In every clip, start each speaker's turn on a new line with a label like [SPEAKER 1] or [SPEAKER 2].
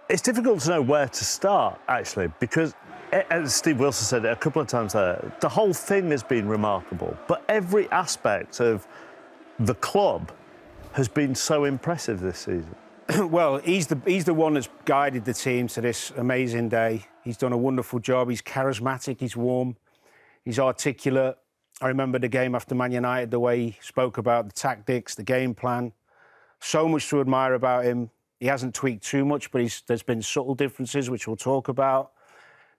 [SPEAKER 1] It's difficult to know where to start, actually, because, as Steve Wilson said it a couple of times there, the whole thing has been remarkable, but every aspect of the club has been so impressive this season.
[SPEAKER 2] Well, he's the one that's guided the team to this amazing day. He's done a wonderful job. He's charismatic, he's warm, he's articulate. I remember the game after Man United, the way he spoke about the tactics, the game plan. So much to admire about him. He hasn't tweaked too much, but there's been subtle differences, which we'll talk about.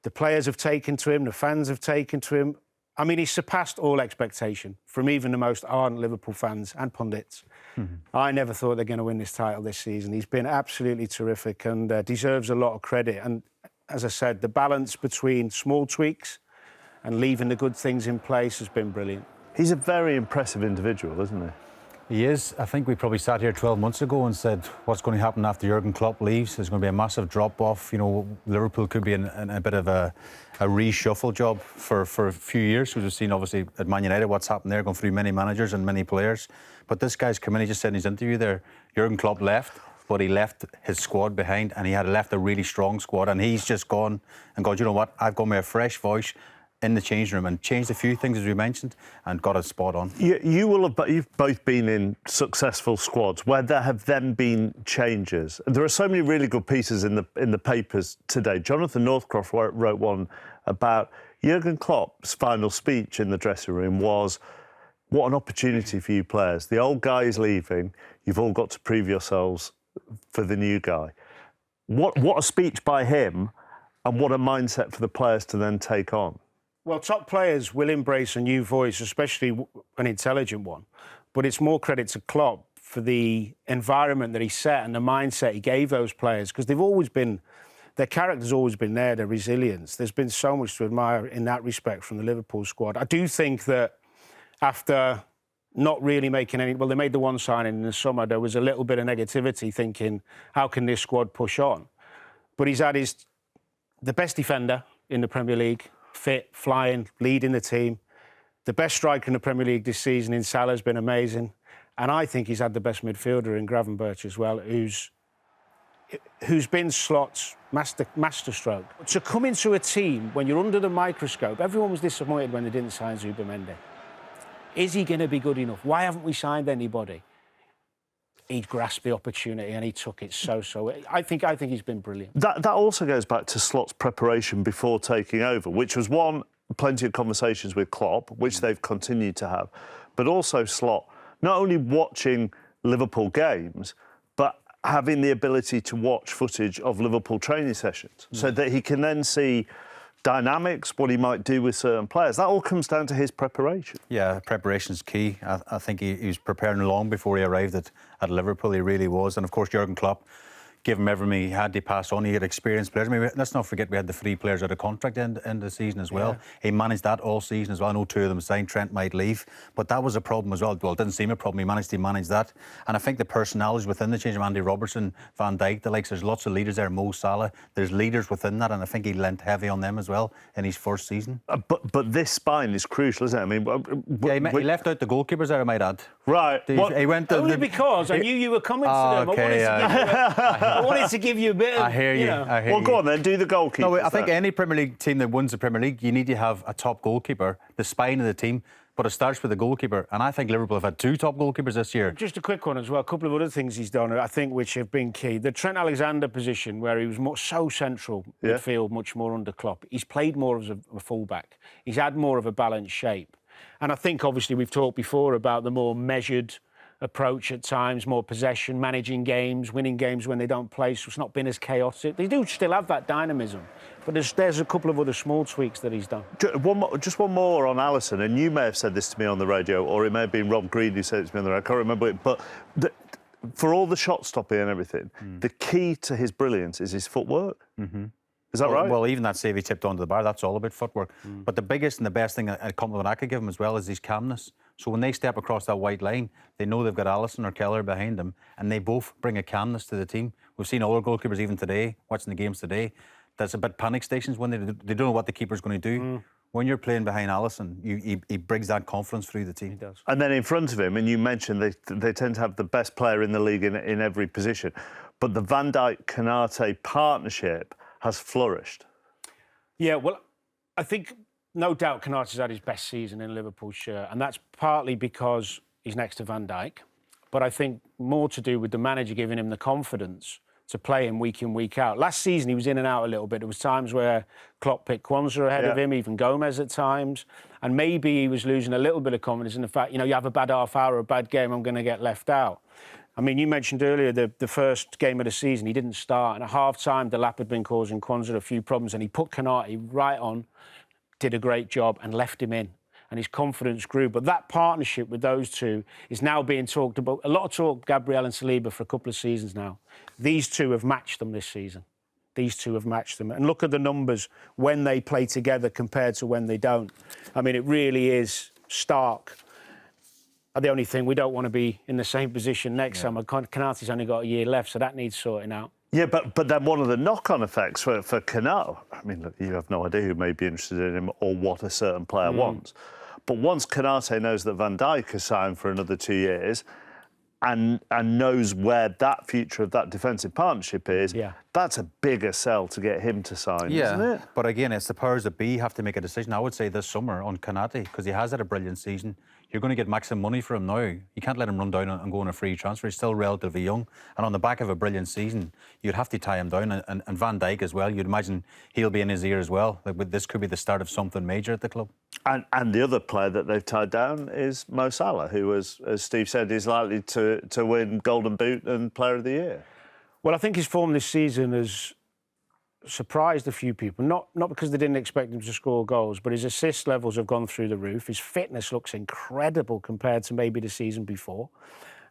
[SPEAKER 2] The players have taken to him, the fans have taken to him. I mean, he's surpassed all expectation from even the most ardent Liverpool fans and pundits. I never thought they're going to win this title this season. He's been absolutely terrific and deserves a lot of credit. And as I said, the balance between small tweaks and leaving the good things in place has been brilliant.
[SPEAKER 1] He's a very impressive individual, isn't he?
[SPEAKER 3] He is. I think we probably sat here 12 months ago and said, what's going to happen after Jurgen Klopp leaves? There's going to be a massive drop-off. You know, Liverpool could be in a bit of a reshuffle job for a few years. We've seen, obviously, at Man United what's happened there, going through many managers and many players. But this guy's come in, he just said in his interview there, Jurgen Klopp left, but he left his squad behind, and he had left a really strong squad, and he's just gone and gone, you know what, I've gone with a fresh voice in the changing room and changed a few things, as we mentioned, and got it spot on.
[SPEAKER 1] You've both been in successful squads where there have then been changes. There are so many really good pieces in the papers today. Jonathan Northcroft wrote one about Jurgen Klopp's final speech in the dressing room was, what an opportunity for you players. The old guy is leaving. You've all got to prove yourselves for the new guy. What a speech by him, and what a mindset for the players to then take on.
[SPEAKER 2] Well, top players will embrace a new voice, especially an intelligent one. But it's more credit to Klopp for the environment that he set and the mindset he gave those players, because they've always been, their character's always been there, their resilience. There's been so much to admire in that respect from the Liverpool squad. I do think that after not really making any... Well, they made the one signing in the summer. There was a little bit of negativity thinking, how can this squad push on? But he's had the best defender in the Premier League, fit, flying, leading the team. The best striker in the Premier League this season in Salah has been amazing. And I think he's had the best midfielder in Gravenberch as well, who's been Slot's masterstroke. To come into a team when you're under the microscope, everyone was disappointed when they didn't sign Zubimendi. Is he going to be good enough? Why haven't we signed anybody? He grasped the opportunity and he took it so. I think he's been brilliant.
[SPEAKER 1] That also goes back to Slot's preparation before taking over, which was plenty of conversations with Klopp, which they've continued to have, but also Slot not only watching Liverpool games, but having the ability to watch footage of Liverpool training sessions so that he can then see dynamics, what he might do with certain players. That all comes down to his preparation. Yeah,
[SPEAKER 3] preparation's key. I think he was preparing long before he arrived at Liverpool. He really was. And of course, Jurgen Klopp gave him everything he had to pass on. He had experienced players. I mean, let's not forget we had the 3 players out of contract end of the season as well. Yeah. He managed that all season as well. I know 2 of them signed. Trent might leave, but that was a problem as well. Well, it didn't seem a problem. He managed to manage that. And I think the personalities within the change of Andy Robertson, Van Dijk, the likes, there's lots of leaders there. Mo Salah, there's leaders within that, and I think he lent heavy on them as well in his first season.
[SPEAKER 1] But this spine is crucial, isn't it? I mean,
[SPEAKER 3] he left out the goalkeepers there, I might add.
[SPEAKER 1] Right.
[SPEAKER 2] He went only because I knew you were coming to them.
[SPEAKER 3] Okay,
[SPEAKER 2] I wanted to give you a bit of...
[SPEAKER 3] I hear you.
[SPEAKER 1] Well, go on then, do the goalkeeper.
[SPEAKER 3] No, I think any Premier League team that wins the Premier League, you need to have a top goalkeeper, the spine of the team, but it starts with the goalkeeper. And I think Liverpool have had 2 top goalkeepers this year. Just
[SPEAKER 2] a quick one as well, a couple of other things he's done, I think, which have been key. The Trent Alexander position, where he was so central midfield, much more under Klopp. He's played more as a fullback. He's had more of a balanced shape. And I think, obviously, we've talked before about the more measured approach at times, more possession, managing games, winning games when they don't play, so it's not been as chaotic. They do still have that dynamism, but there's a couple of other small tweaks that he's done.
[SPEAKER 1] Just one more on Alisson, and you may have said this to me on the radio, or it may have been Rob Green who said it to me on the radio, I can't remember it, but for all the shot stopping and everything, the key to his brilliance is his footwork. Is that right?
[SPEAKER 3] Well, even that save he tipped onto the bar, that's all about footwork. But the biggest and the best thing, a compliment I could give him as well, is his calmness. So when they step across that white line, they know they've got Alisson or Keller behind them, and they both bring a calmness to the team. We've seen other goalkeepers even today, watching the games today, there's a bit panic stations when they don't know what the keeper's going to do. When you're playing behind Alisson, he brings that confidence through the team.
[SPEAKER 2] He does.
[SPEAKER 1] And then in front of him, and you mentioned they tend to have the best player in the league in every position. but the Van Dijk-Konate partnership has flourished.
[SPEAKER 2] Yeah, well, I think no doubt Konate's had his best season in Liverpool's shirt, and that's partly because he's next to Van Dijk, but I think more to do with the manager giving him the confidence to play him week in, week out. Last season, he was in and out a little bit. There was times where Klopp picked Kwanzaa ahead of him, even Gomez at times. And maybe he was losing a little bit of confidence in the fact, you have a bad half hour or a bad game, I'm going to get left out. I mean, you mentioned earlier the first game of the season, he didn't start. And at half-time, Delap had been causing Kwanzaa a few problems, and he put Konate right on, did a great job, and left him in. And his confidence grew. But that partnership with those two is now being talked about. A lot of talk, Gabriel and Saliba, for a couple of seasons now. These two have matched them this season. These two have matched them. And look at the numbers when they play together compared to when they don't. I mean, it really is stark. The only thing, we don't want to be in the same position next summer. Konate's only got a year left, so that needs sorting out.
[SPEAKER 1] Yeah, but then one of the knock-on effects for Konate, I mean, look, you have no idea who may be interested in him or what a certain player wants. But once Konate knows that Van Dijk has signed for another 2 years and knows where that future of that defensive partnership is, that's a bigger sell to get him to sign, isn't it?
[SPEAKER 3] But again, it's the powers that be have to make a decision. I would say this summer on Konate, because he has had a brilliant season. You're going to get maximum money for him now. You can't let him run down and go on a free transfer. He's still relatively young. And on the back of a brilliant season, you'd have to tie him down. And Van Dijk as well, you'd imagine he'll be in his ear as well. This could be the start of something major at the club.
[SPEAKER 1] And the other player that they've tied down is Mo Salah, who, as Steve said, is likely to win Golden Boot and Player of the Year.
[SPEAKER 2] Well, I think his form this season has surprised a few people, not because they didn't expect him to score goals, but his assist levels have gone through the roof. His fitness looks incredible compared to maybe the season before.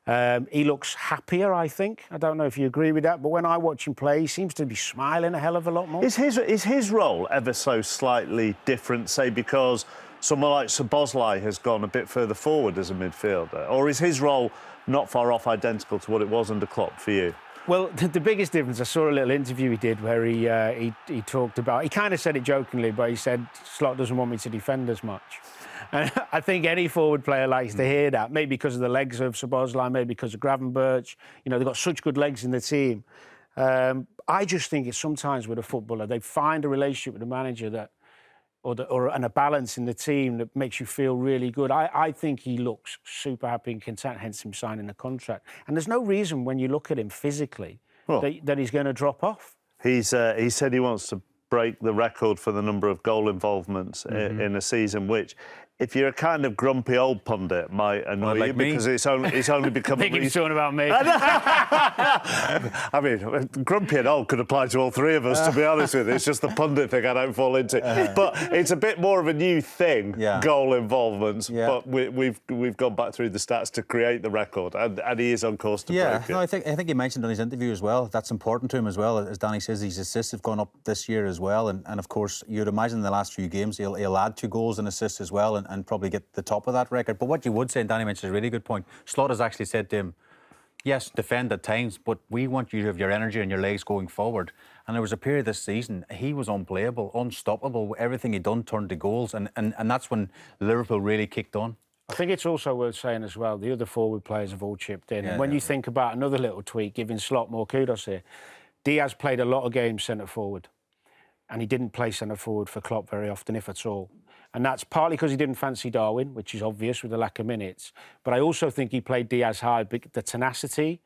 [SPEAKER 2] He looks happier, I think. I don't know if you agree with that, but when I watch him play, he seems to be smiling a hell of a lot more.
[SPEAKER 1] Is his role ever so slightly different, say, because someone like Szoboszlai has gone a bit further forward as a midfielder? Or is his role not far off identical to what it was under Klopp for you?
[SPEAKER 2] Well, the biggest difference, I saw a little interview he did where he talked about, he kind of said it jokingly, but he said, Slot doesn't want me to defend as much. And I think any forward player likes to hear that, maybe because of the legs of Szoboszlai, maybe because of Gravenberch. They've got such good legs in the team. I just think it's sometimes with a footballer, they find a relationship with the manager and a balance in the team that makes you feel really good. I think he looks super happy and content, hence him signing a contract. And there's no reason when you look at him physically that he's going to drop off.
[SPEAKER 1] He said he wants to break the record for the number of goal involvements in a season, which, if you're a kind of grumpy old pundit, might annoy you because it's only become.
[SPEAKER 2] I think he's talking about me.
[SPEAKER 1] I mean, grumpy and old could apply to all three of us, to be honest with you. It's just the pundit thing I don't fall into. But it's a bit more of a new thing, goal involvements. But we've gone back through the stats to create the record, and he is on course to break it.
[SPEAKER 3] No, I think he mentioned in his interview as well, that's important to him as well. As Danny says, his assists have gone up this year as well. And of course, you'd imagine in the last few games, he'll add 2 goals and assists as well and probably get the top of that record. But what you would say, and Danny mentioned a really good point, Slot has actually said to him, yes, defend at times, but we want you to have your energy and your legs going forward. And there was a period this season, he was unplayable, unstoppable. Everything he'd done turned to goals, and that's when Liverpool really kicked on.
[SPEAKER 2] I think it's also worth saying as well, the other forward players have all chipped in. And when you think about another little tweak, giving Slot more kudos here, Diaz played a lot of games centre-forward, and he didn't play centre-forward for Klopp very often, if at all. And that's partly because he didn't fancy Darwin, which is obvious with the lack of minutes. But I also think he played Diaz high, the tenacity,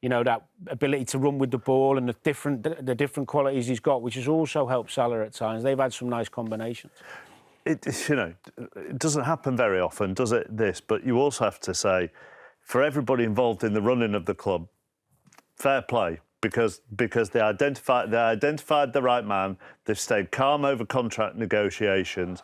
[SPEAKER 2] that ability to run with the ball and the different qualities he's got, which has also helped Salah at times. They've had some nice combinations.
[SPEAKER 1] It doesn't happen very often, does it, this? But you also have to say, for everybody involved in the running of the club, fair play. Because they identified the right man, they've stayed calm over contract negotiations,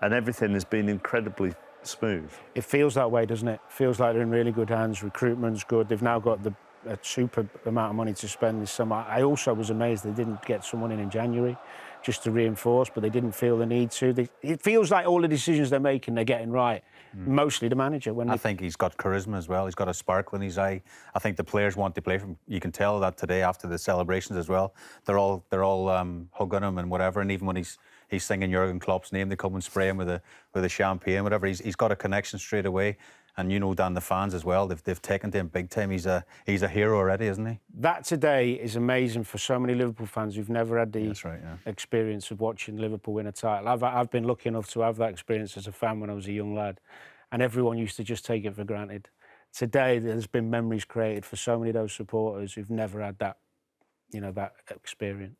[SPEAKER 1] and everything has been incredibly smooth.
[SPEAKER 2] It feels that way, doesn't it? Feels like they're in really good hands. Recruitment's good. They've now got a super amount of money to spend this summer. I also was amazed they didn't get someone in January just to reinforce, but they didn't feel the need to. It feels like all the decisions they're making, they're getting right. Mostly the manager. I think
[SPEAKER 3] he's got charisma as well. He's got a sparkle in his eye. I think the players want to play for him. You can tell that today after the celebrations as well. They're all hugging him and whatever. And even when he's singing Jurgen Klopp's name, they come and spray him with a champagne, whatever. He's got a connection straight away. And you know, Dan, the fans as well, they've taken to him big time. He's a hero already, isn't he?
[SPEAKER 2] That today is amazing for so many Liverpool fans who've never had the
[SPEAKER 3] That's right, yeah.
[SPEAKER 2] experience of watching Liverpool win a title. I've been lucky enough to have that experience as a fan when I was a young lad, and everyone used to just take it for granted. Today, there's been memories created for so many of those supporters who've never had that, that experience.